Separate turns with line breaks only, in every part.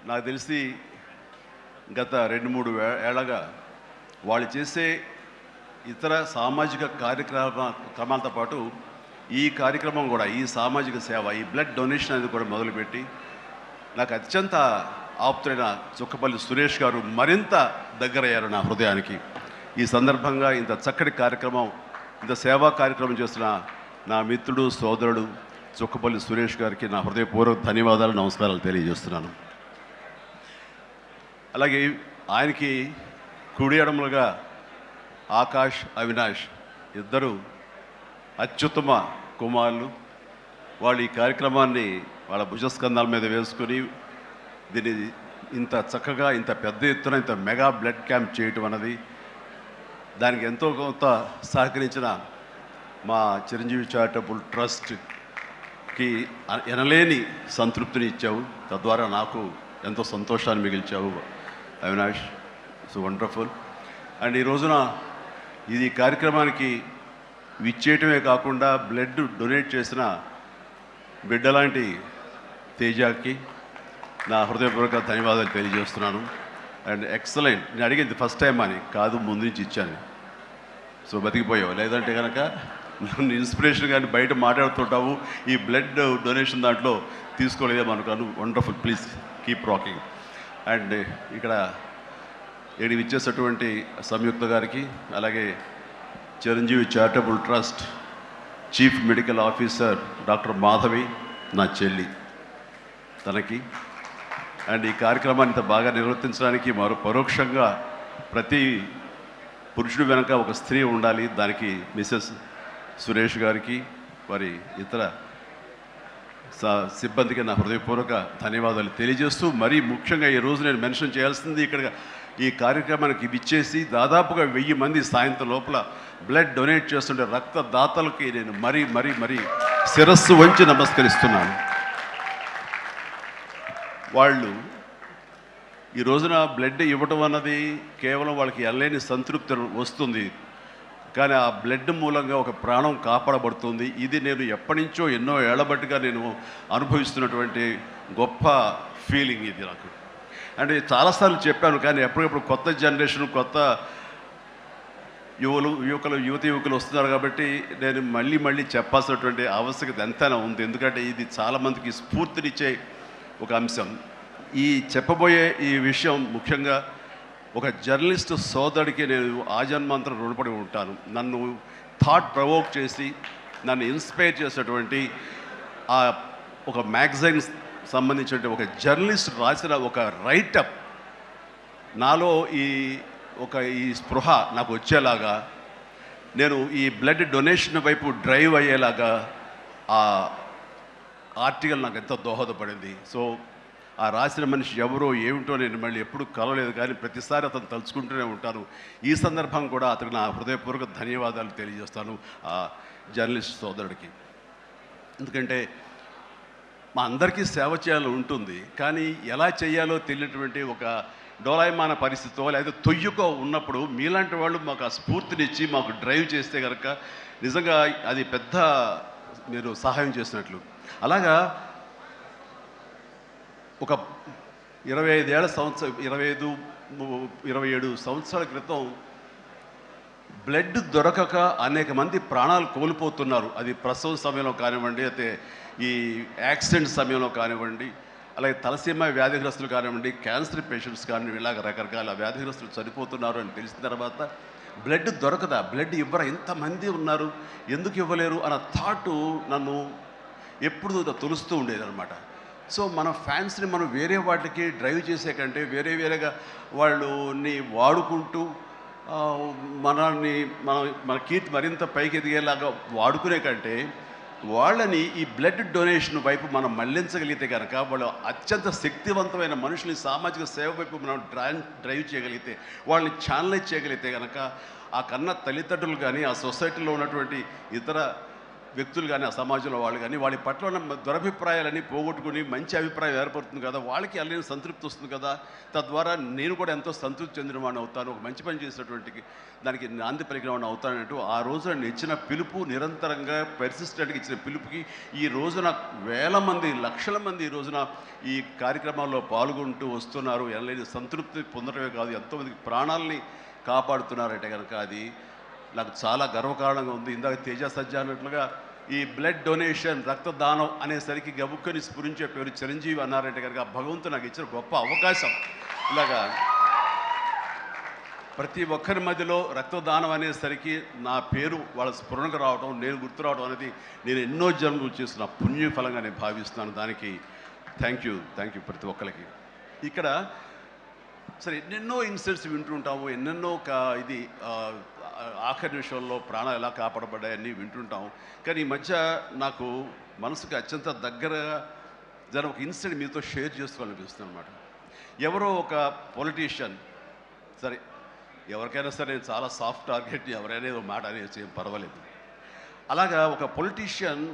నాకు తెలిసి గత 2-3 ఏళ్ళగా వాళ్ళు చేసే ఇతర సామాజిక క్రమాలతో పాటు ఈ కార్యక్రమం కూడా, ఈ సామాజిక సేవ, ఈ బ్లడ్ డొనేషన్ అనేది కూడా మొదలుపెట్టి నాకు అత్యంత ఆప్తులైన చుక్కపల్లి సురేష్ గారు మరింత దగ్గరయ్యారు నా హృదయానికి. ఈ సందర్భంగా ఇంత చక్కటి కార్యక్రమం, ఇంత సేవా కార్యక్రమం చేస్తున్న నా మిత్రుడు, సోదరుడు చుక్కపల్లి సురేష్ గారికి నా హృదయపూర్వక ధన్యవాదాలు, నమస్కారాలు తెలియజేస్తున్నాను. అలాగే ఆయనకి కుడి ఎడమలుగా ఆకాష్, అవినాష్ ఇద్దరు అత్యుత్తమ కుమారులు. వాళ్ళు ఈ కార్యక్రమాన్ని వాళ్ళ భుజస్కంధాల మీద వేసుకుని దీన్ని ఇంత చక్కగా, ఇంత పెద్ద ఎత్తున, ఇంత మెగా బ్లడ్ క్యాంప్ చేయటం అన్నది, దానికి ఎంతో కొంత సహకరించిన మా చిరంజీవి చారిటబుల్ ట్రస్ట్కి ఎనలేని సంతృప్తిని ఇచ్చావు. తద్వారా నాకు ఎంతో సంతోషాన్ని మిగిల్చావు అవినాష్. So wonderful. అండ్ ఈ రోజున ఇది కార్యక్రమానికి విచ్చేయటమే కాకుండా బ్లడ్ డొనేట్ చేసిన బిడ్డలాంటి తేజాకి నా హృదయపూర్వక ధన్యవాదాలు తెలియజేస్తున్నాను. And excellent. నేను అడిగింది ఫస్ట్ టైం అని కాదు, ముందు నుంచి ఇచ్చాను. సో బతికిపోయావు, లేదంటే కనుక నన్ను ఇన్స్పిరేషన్ కానీ బయట మాట్లాడుతుంటావు, ఈ బ్లడ్ డొనేషన్ దాంట్లో తీసుకోలేదేమో అనుకోను. Wonderful. Please keep rocking. And ఇక్కడ ఏడు ఇచ్చేసినటువంటి సంయుక్త గారికి, అలాగే Chiranjeevi charitable trust chief medical officer doctor Madhavi, నా చెల్లి, తనకి, అండ్ ఈ కార్యక్రమాన్ని ఇంత బాగా నిర్వర్తించడానికి పరోక్షంగా ప్రతి పురుషుడు వెనక ఒక స్త్రీ ఉండాలి, దానికి మిసెస్ సురేష్ గారికి, వారి ఇతర సిబ్బందికి నా హృదయపూర్వక ధన్యవాదాలు తెలియజేస్తూ, మరీ ముఖ్యంగా ఈ రోజు నేను మెన్షన్ చేయాల్సింది, ఇక్కడ ఈ కార్యక్రమానికి విచ్చేసి దాదాపుగా 1000 మంది సాయంత్రం లోపల బ్లడ్ డొనేట్ చేస్తుంటే రక్తదాతలకి నేను మరీ మరీ మరీ శిరస్సు వంచి నమస్కరిస్తున్నాను. వాళ్ళు ఈ రోజున బ్లడ్ ఇవ్వటం అన్నది కేవలం వాళ్ళకి ఎనలేని సంతృప్తి వస్తుంది, కానీ ఆ బ్లడ్ మూలంగా ఒక ప్రాణం కాపాడబడుతుంది. ఇది నేను ఎప్పటి నుంచో ఎన్నో ఏళ్లబట్టిగా నేను అనుభవిస్తున్నటువంటి గొప్ప ఫీలింగ్ ఇది నాకు. అంటే చాలాసార్లు చెప్పాను, కానీ ఎప్పటికప్పుడు కొత్త జనరేషన్, కొత్త యువకులు వస్తున్నారు కాబట్టి నేను మళ్ళీ చెప్పాల్సినటువంటి ఆవశ్యకత ఎంతైనా ఉంది. ఎందుకంటే ఇది చాలామందికి స్ఫూర్తినిచ్చే ఒక అంశం. ఈ చెప్పబోయే ఈ విషయం ముఖ్యంగా ఒక జర్నలిస్టు సోదరుడికి నేను ఆజన్మాంతరం రుణపడి ఉంటాను. నన్ను థాట్ ప్రవోక్ చేసి నన్ను ఇన్స్పైర్ చేసినటువంటి ఆ ఒక మ్యాగజైన్ సంబంధించిన ఒక జర్నలిస్ట్ రాసిన ఒక రైటప్ నాలో ఈ స్పృహ నాకు వచ్చేలాగా, నేను ఈ బ్లడ్ డొనేషన్ వైపు డ్రైవ్ అయ్యేలాగా ఆ ఆర్టికల్ నాకు ఎంతో దోహదపడింది. సో ఆ రాసిన మనిషి ఎవరో ఏమిటో నేను మళ్ళీ ఎప్పుడు కలవలేదు, కానీ ప్రతిసారి అతను తలుచుకుంటూనే ఉంటాను. ఈ సందర్భం కూడా అతనికి నా హృదయపూర్వక ధన్యవాదాలు తెలియజేస్తాను ఆ జర్నలిస్ట్ సోదరుడికి. ఎందుకంటే మా అందరికీ సేవ చేయాలని ఉంటుంది, కానీ ఎలా చేయాలో తెలియనటువంటి ఒక డోలాయమాన పరిస్థితితో లేదా తొయ్యుకో ఉన్నప్పుడు మీలాంటి వాళ్ళు మాకు ఆ స్ఫూర్తినిచ్చి మాకు డ్రైవ్ చేస్తే కనుక నిజంగా అది పెద్ద మీరు సహాయం చేసినట్లు. అలాగా ఒక 27 సంవత్సరాల క్రితం బ్లడ్ దొరకక అనేక మంది ప్రాణాలు కోల్పోతున్నారు. అది ప్రసవ సమయంలో కానివ్వండి, అయితే ఈ యాక్సిడెంట్ సమయంలో కానివ్వండి, అలాగే తలసీమ వ్యాధిగ్రస్తులు కానివ్వండి, క్యాన్సర్ పేషెంట్స్ కానివ్వండి, ఇలాగ రకరకాల వ్యాధిగ్రస్తులు చనిపోతున్నారు అని తెలిసిన తర్వాత బ్లడ్ దొరకదా, బ్లడ్ ఇవ్వరా, ఇంతమంది ఉన్నారు, ఎందుకు ఇవ్వలేరు అన్న థాటు నన్ను ఎప్పుడు తొలుస్తూ ఉండేదన్నమాట. సో మన ఫ్యాన్స్ని మనం వేరే వాటికి డ్రైవ్ చేసే కంటే వేరేగా వాళ్ళని వాడుకుంటూ మన కీర్తి మరింత పైకి ఎదిగేలాగా వాడుకునే కంటే వాళ్ళని ఈ బ్లడ్ డొనేషన్ వైపు మనం మళ్లించగలిగితే కనుక, వాళ్ళు అత్యంత శక్తివంతమైన మనుషుల్ని సామాజిక సేవ వైపు మనం డ్రైవ్ చేయగలిగితే, వాళ్ళని ఛానలైజ్ చేయగలిగితే కనుక, ఆ కన్న తల్లిదండ్రులు కానీ, ఆ సొసైటీలో ఉన్నటువంటి ఇతర వ్యక్తులు కానీ ఆ సమాజంలో వాళ్ళు కానీ వాళ్ళ పట్ల ఉన్న దురభిప్రాయాలన్నీ పోగొట్టుకుని మంచి అభిప్రాయం ఏర్పడుతుంది కదా, వాళ్ళకి అల్లని సంతృప్తి వస్తుంది కదా, తద్వారా నేను కూడా ఎంతో సంతృప్తి చెందిన వాడిని అవుతాను, ఒక మంచి పని చేసినటువంటి దానికి నాంది పలికిన వాడిని అవుతానంటూ ఆ రోజున నేను ఇచ్చిన పిలుపు, నిరంతరంగా పెర్సిస్టెంట్గా ఇచ్చిన పిలుపుకి ఈ రోజున వేల మంది, లక్షల మంది ఈ రోజున ఈ కార్యక్రమాల్లో పాల్గొంటూ వస్తున్నారు. ఎనలేని సంతృప్తి పొందడమే కాదు, ఎంతోమందికి ప్రాణాలని కాపాడుతున్నారంటే కనుక అది నాకు చాలా గర్వకారణంగా ఉంది. ఇందాక తేజ సజ్జ అన్నట్లుగా ఈ బ్లడ్ డొనేషన్, రక్తదానం అనేసరికి గబుక్కని స్ఫురించే పేరు చిరంజీవి అన్నారంటే కనుక భగవంతుడు నాకు ఇచ్చిన గొప్ప అవకాశం. ఇలాగా ప్రతి ఒక్కరి మధ్యలో రక్తదానం అనేసరికి నా పేరు వాళ్ళ స్ఫురణకు రావడం, నేను గుర్తు రావడం అనేది నేను ఎన్నో జన్మలు చేసిన పుణ్యఫలంగా నేను భావిస్తున్నాను. దానికి థ్యాంక్ యూ ప్రతి ఒక్కరికి. ఇక్కడ సరే ఎన్నెన్నో ఇన్సిడెంట్స్ వింటుంటాము, ఎన్నెన్నో ఇది ఆఖరి నిమిషంలో ప్రాణాలు ఎలా కాపాడబడ్డాయని వింటుంటాము. కానీ ఈ మధ్య నాకు మనసుకు అత్యంత దగ్గరగా జరిగిన ఒక ఇన్సిడెంట్ మీతో షేర్ చేసుకోవాలనిపిస్తుంది అనమాట. ఎవరో ఒక పొలిటీషియన్, సరే ఎవరికైనా సరే నేను చాలా సాఫ్ట్ టార్గెట్, ఎవరైనా ఏదో మాట అనేది ఏం పర్వాలేదు. అలాగా ఒక పొలిటీషియన్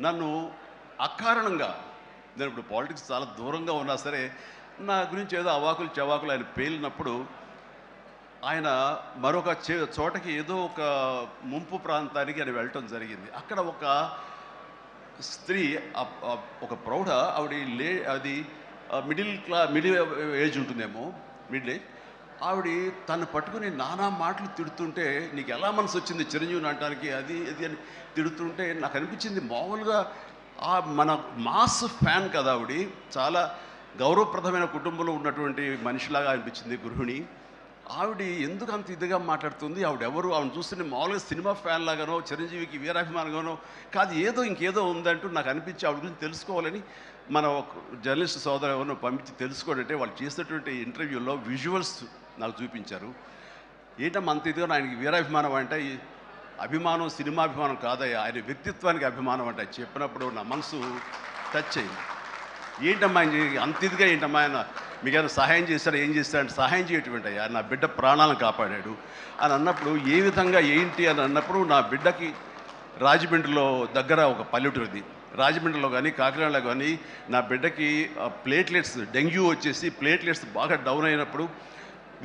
నన్ను అకారణంగా, నేను ఇప్పుడు పాలిటిక్స్ చాలా దూరంగా ఉన్నా సరే నా గురించి ఏదో అవాకులు చవాకులు ఆయన పేలినప్పుడు ఆయన మరొక చోటకి ఏదో ఒక ముంపు ప్రాంతానికి ఆయన వెళ్ళటం జరిగింది. అక్కడ ఒక స్త్రీ, ఒక ప్రౌఢ ఆవిడ అది మిడిల్ ఏజ్ ఉంటుందేమో, మిడిల్ ఏజ్ ఆవిడ తను పట్టుకుని నానా మాటలు తిడుతుంటే, నీకు ఎలా మనసు వచ్చింది చిరంజీవిని అనటానికి, అది అని తిడుతుంటే నాకు అనిపించింది మామూలుగా మన మాస్ ఫ్యాన్ కదా ఆవిడ, చాలా గౌరవప్రదమైన కుటుంబంలో ఉన్నటువంటి మనిషిలాగా అనిపించింది గృహిణి. ఆవిడ ఎందుకు అంత ఇదిగా మాట్లాడుతుంది, ఆవిడెవరు, ఆవిడ చూస్తే మామూలుగా సినిమా ఫ్యాన్ లాగానో చిరంజీవికి వీరాభిమానంగానో కాదు, ఏదో ఇంకేదో ఉందంటూ నాకు అనిపించి ఆవిడ గురించి తెలుసుకోవాలని మన జర్నలిస్ట్ సోదరు ఎవరినో పంపించి తెలుసుకోవాలంటే వాళ్ళు చేసినటువంటి ఇంటర్వ్యూలో విజువల్స్ నాకు చూపించారు. ఏంటమ్మా అంత ఇదిగా ఆయనకి వీరాభిమానం అంటే, అభిమానం సినిమాభిమానం కాదయ్యా, ఆయన వ్యక్తిత్వానికి అభిమానం అంటే చెప్పినప్పుడు నా మనసు టచ్ అయింది. ఏంటమ్మా అంత ఇదిగా ఏంటమ్మా ఆయన మీకు ఏమైనా సహాయం చేస్తాడు, ఏం చేస్తాడంటే సహాయం చేయటువంటి అయ్యా, నా బిడ్డ ప్రాణాలను కాపాడాడు అని అన్నప్పుడు ఏ విధంగా ఏంటి అని అన్నప్పుడు, నా బిడ్డకి రాజమండ్రిలో దగ్గర ఒక పల్లెటూరిది, రాజమండ్రిలో కానీ కాకినాడలో కానీ నా బిడ్డకి ప్లేట్లెట్స్, డెంగ్యూ వచ్చేసి ప్లేట్లెట్స్ బాగా డౌన్ అయినప్పుడు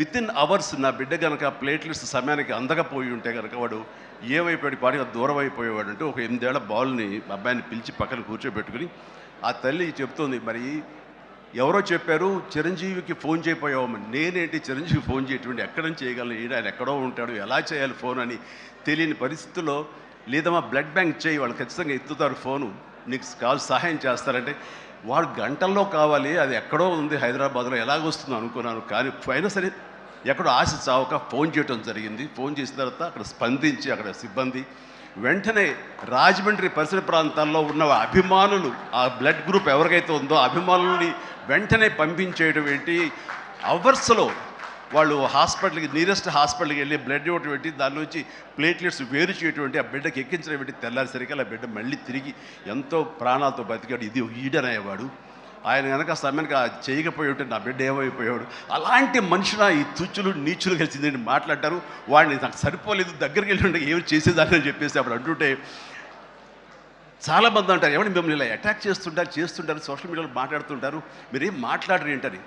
వితిన్ అవర్స్ నా బిడ్డ కనుక ప్లేట్లెట్స్ సమయానికి అందకపోయి ఉంటే కనుక వాడు ఏమైపోయాడు, పాటిగా దూరం అయిపోయేవాడు. అంటే ఒక 8 ఏళ్ల బాలుని అబ్బాయిని పిలిచి పక్కన కూర్చోబెట్టుకుని ఆ తల్లి చెప్తుంది, మరి ఎవరో చెప్పారు చిరంజీవికి ఫోన్ చేయపోయావమ్మని. నేనేంటి చిరంజీవి ఫోన్ చేయటువంటి, ఎక్కడి నుంచి చేయగలను, ఆయన ఎక్కడో ఉంటాడు, ఎలా చేయాలి ఫోన్ అని తెలియని పరిస్థితుల్లో, లేదమ్మా బ్లడ్ బ్యాంక్ చేయి, వాళ్ళు ఖచ్చితంగా ఎత్తుతారు ఫోను, నీకు కాల్ సహాయం చేస్తారంటే వాడు గంటల్లో కావాలి, అది ఎక్కడో ఉంది హైదరాబాద్లో, ఎలాగొస్తుందో అనుకున్నాను. కానీ అయినా సరే ఎక్కడో ఆశ చావక ఫోన్ చేయడం జరిగింది. ఫోన్ చేసిన తర్వాత అక్కడ స్పందించి అక్కడ సిబ్బంది వెంటనే రాజమండ్రి పరిసర ప్రాంతాల్లో ఉన్న అభిమానులు, ఆ బ్లడ్ గ్రూప్ ఎవరికైతే ఉందో అభిమానుల్ని వెంటనే పంపించేయడం ఏంటి, అవర్స్లో వాళ్ళు హాస్పిటల్కి, నియరెస్ట్ హాస్పిటల్కి వెళ్ళి బ్లడ్ ఇవ్వటం ఏంటి, దాని నుంచి ప్లేట్లెట్స్ వేరు చేయటువంటి, ఆ బిడ్డకి ఎక్కించడం ఏంటి, తెల్లారిసరికి ఆ బిడ్డ మళ్ళీ తిరిగి ఎంతో ప్రాణాలతో బతికాడు. ఇది ఈడనయ్యేవాడు. ఆయన కనుక సమయానికి చేయకపోయి ఉంటే నా బిడ్డ ఏమైపోయాడు. అలాంటి మనుషుల ఈ తుచ్చులు నీచులు కలిసిందని మాట్లాడతారు. వాడిని నాకు సరిపోలేదు, దగ్గరికి వెళ్ళి ఉంటే ఏమి చేసేదాన్ని అని చెప్పేసి అప్పుడు అంటుంటే చాలామంది అంటారు, ఎవరిని మిమ్మల్ని ఇలా అటాక్ చేస్తుంటారు సోషల్ మీడియాలో మాట్లాడుతుంటారు, మీరేం మాట్లాడరు ఏంటని.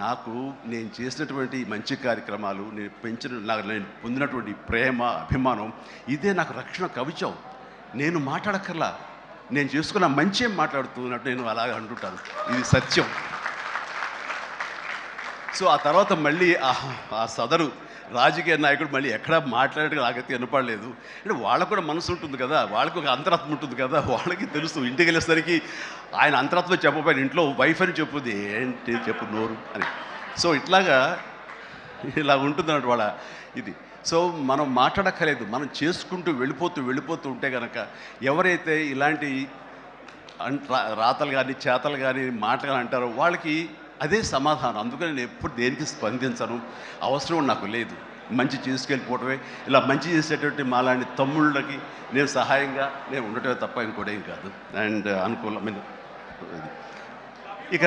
నాకు నేను చేసినటువంటి మంచి కార్యక్రమాలు, నేను పొందినటువంటి ప్రేమ, అభిమానం, ఇదే నాకు రక్షణ కవచం. నేను మాట్లాడక్కర్లా, నేను చేసుకున్న మంచి మాట్లాడుతున్నట్టు నేను అలాగే అంటుంటాను, ఇది సత్యం. సో ఆ తర్వాత మళ్ళీ ఆ సదరు రాజకీయ నాయకుడు మళ్ళీ ఎక్కడా మాట్లాడేది నాకైతే వినపడలేదు. అంటే వాళ్ళకు కూడా మనసు ఉంటుంది కదా, వాళ్ళకి ఒక అంతరాత్మ ఉంటుంది కదా, వాళ్ళకి తెలుసు. ఇంటికి వెళ్ళేసరికి ఆయన అంతరాత్మ చెప్పబోయిన ఇంట్లో వైఫ్ అని చెప్పుద్ది, ఏంటి చెప్పు నోరు అని. సో ఇలా ఉంటుంది అన్నట్టు వాళ్ళ ఇది. సో మనం మాట్లాడక్కర్లేదు, మనం చేసుకుంటూ వెళ్ళిపోతూ ఉంటే కనుక ఎవరైతే ఇలాంటి రాతలు కానీ చేతలు కానీ మాటలు అంటారో వాళ్ళకి అదే సమాధానం. అందుకని నేను ఎప్పుడు దేనికి స్పందించను, అవసరం నాకు లేదు. మంచి చేసుకెళ్ళిపోవటమే, ఇలా మంచి చేసేటువంటి మాలాంటి తమ్ముళ్ళకి నేను సహాయంగా నేను ఉండటమే తప్ప ఇంకోటేం కాదు. అండ్ అనుకూలమైన ఇక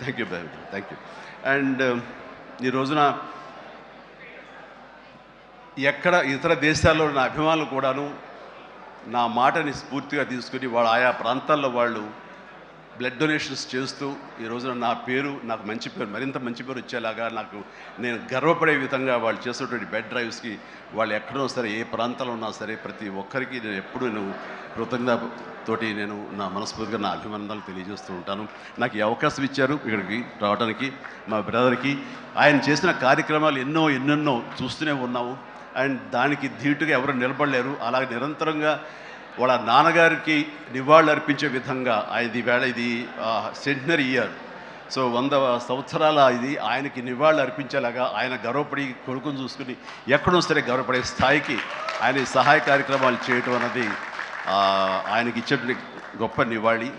థ్యాంక్ యూ. అండ్ ఈ రోజున ఎక్కడ ఇతర దేశాల్లో ఉన్న అభిమానులు కూడాను నా మాటని స్ఫూర్తిగా తీసుకుని వాళ్ళు ఆయా ప్రాంతాల్లో వాళ్ళు బ్లడ్ డొనేషన్స్ చేస్తూ ఈ రోజున నా పేరు, నాకు మంచి పేరు, మరింత మంచి పేరు వచ్చేలాగా నాకు నేను గర్వపడే విధంగా వాళ్ళు చేసేటువంటి బెడ్ డ్రైవ్స్కి వాళ్ళు ఎక్కడో సరే ఏ ప్రాంతంలో ఉన్నా సరే ప్రతి ఒక్కరికి నేను ఎప్పుడు కృతజ్ఞతతోటి నేను నా మనస్ఫూర్తిగా నా అభినందనలు తెలియజేస్తూ ఉంటాను. నాకు ఈ అవకాశం ఇచ్చారు ఇక్కడికి రావడానికి మా బ్రదర్కి. ఆయన చేసిన కార్యక్రమాలు ఎన్నెన్నో చూస్తూనే ఉన్నాము. అండ్ దానికి ధీటుగా ఎవరు నిలబడలేరు. అలాగే నిరంతరంగా వాళ్ళ నాన్నగారికి నివాళులు అర్పించే విధంగా ఆయనది వేళ ఇది సెంటనరీ ఇయర్. సో 100 సంవత్సరాల ఇది ఆయనకి నివాళులు అర్పించేలాగా ఆయన గర్వపడి కొడుకుని చూసుకుని ఎక్కడో సరే గర్వపడే స్థాయికి ఆయన సహాయ కార్యక్రమాలు చేయటం అన్నది ఆయనకి ఇచ్చేటువంటి గొప్ప నివాళి.